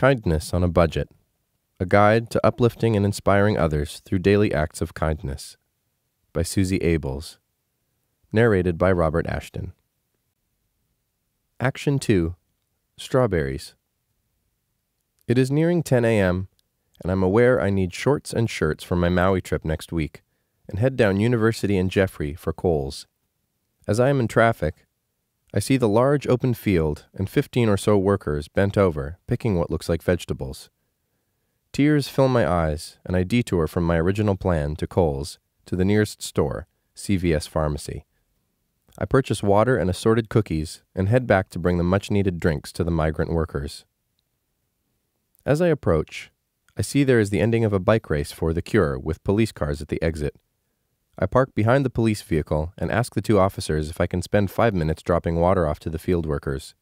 Kindness on a Budget, a guide to uplifting and inspiring others through daily acts of kindness, by Susie Abels, narrated by Robert Ashton. Action 2, Strawberries. It is nearing 10 a.m., and I'm aware I need shorts and shirts for my Maui trip next week, and head down University and Jeffrey for Kohl's. As I am in traffic, I see the large open field and 15 or so workers bent over, picking what looks like vegetables. Tears fill my eyes, and I detour from my original plan to Kohl's, to the nearest store, CVS Pharmacy. I purchase water and assorted cookies, and head back to bring the much-needed drinks to the migrant workers. As I approach, I see there is the ending of a bike race for The Cure with police cars at the exit. I park behind the police vehicle and ask the two officers if I can spend 5 minutes dropping water off to the field workers.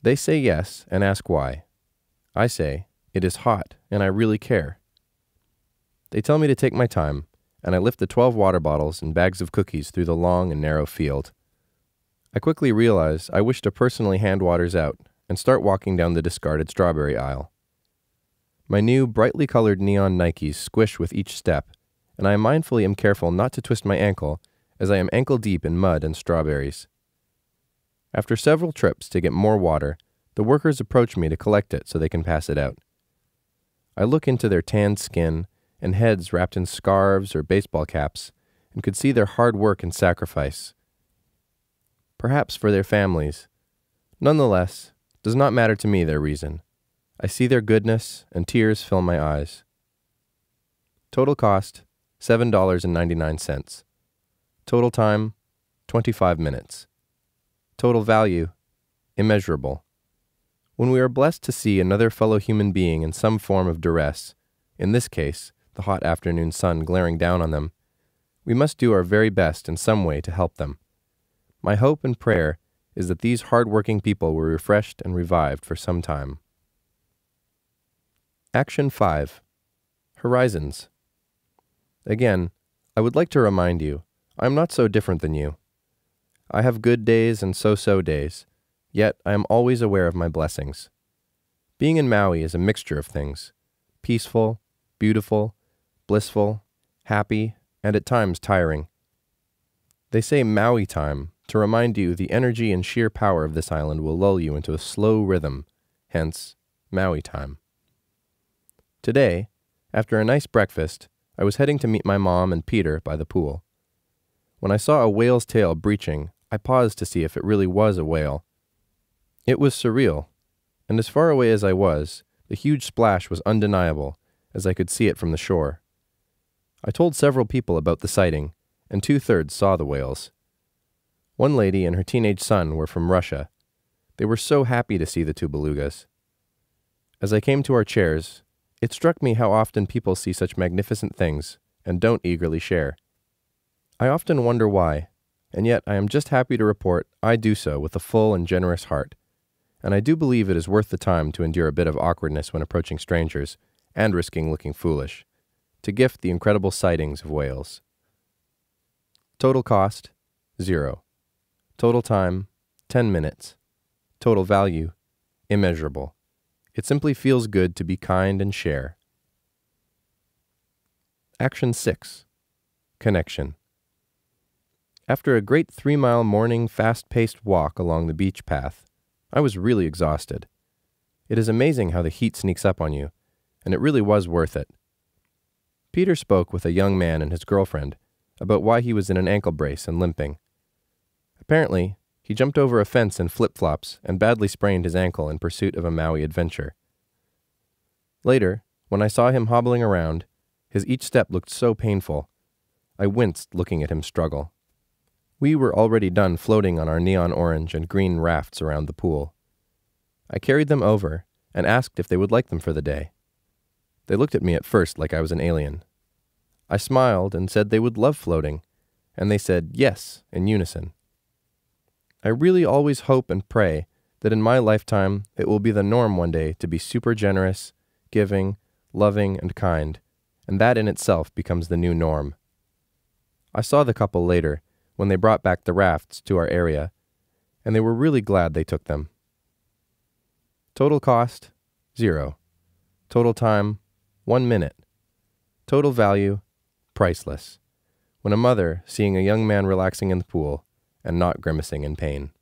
They say yes and ask why. I say, it is hot and I really care. They tell me to take my time, and I lift the 12 water bottles and bags of cookies through the long and narrow field. I quickly realize I wish to personally hand waters out and start walking down the discarded strawberry aisle. My new brightly colored neon Nikes squish with each step, and I mindfully am careful not to twist my ankle as I am ankle deep in mud and strawberries. After several trips to get more water, the workers approach me to collect it so they can pass it out. I look into their tanned skin and heads wrapped in scarves or baseball caps and could see their hard work and sacrifice. Perhaps for their families. Nonetheless, it does not matter to me their reason. I see their goodness and tears fill my eyes. Total cost, $7.99. Total time, 25 minutes. Total value, immeasurable. When we are blessed to see another fellow human being in some form of duress, in this case, the hot afternoon sun glaring down on them, we must do our very best in some way to help them. My hope and prayer is that these hard-working people were refreshed and revived for some time. Action 5, Horizons. Again, I would like to remind you, I am not so different than you. I have good days and so-so days, yet I am always aware of my blessings. Being in Maui is a mixture of things: peaceful, beautiful, blissful, happy, and at times tiring. They say Maui time to remind you the energy and sheer power of this island will lull you into a slow rhythm, hence Maui time. Today, after a nice breakfast, I was heading to meet my mom and Peter by the pool. When I saw a whale's tail breaching, I paused to see if it really was a whale. It was surreal, and as far away as I was, the huge splash was undeniable, as I could see it from the shore. I told several people about the sighting, and 2/3 saw the whales. One lady and her teenage son were from Russia. They were so happy to see the two belugas. As I came to our chairs, it struck me how often people see such magnificent things and don't eagerly share. I often wonder why, and yet I am just happy to report I do so with a full and generous heart, and I do believe it is worth the time to endure a bit of awkwardness when approaching strangers and risking looking foolish, to gift the incredible sightings of whales. Total cost, 0. Total time, 10 minutes. Total value, immeasurable. It simply feels good to be kind and share. Action 6, Connection. After a great 3-mile morning fast-paced walk along the beach path, I was really exhausted. It is amazing how the heat sneaks up on you, and it really was worth it. Peter spoke with a young man and his girlfriend about why he was in an ankle brace and limping. Apparently, he jumped over a fence in flip-flops and badly sprained his ankle in pursuit of a Maui adventure. Later, when I saw him hobbling around, his each step looked so painful. I winced looking at him struggle. We were already done floating on our neon orange and green rafts around the pool. I carried them over and asked if they would like them for the day. They looked at me at first like I was an alien. I smiled and said they would love floating, and they said yes in unison. I really always hope and pray that in my lifetime it will be the norm one day to be super generous, giving, loving, and kind, and that in itself becomes the new norm. I saw the couple later when they brought back the rafts to our area, and they were really glad they took them. Total cost, 0. Total time, 1 minute. Total value, priceless. When a mother seeing a young man relaxing in the pool and not grimacing in pain.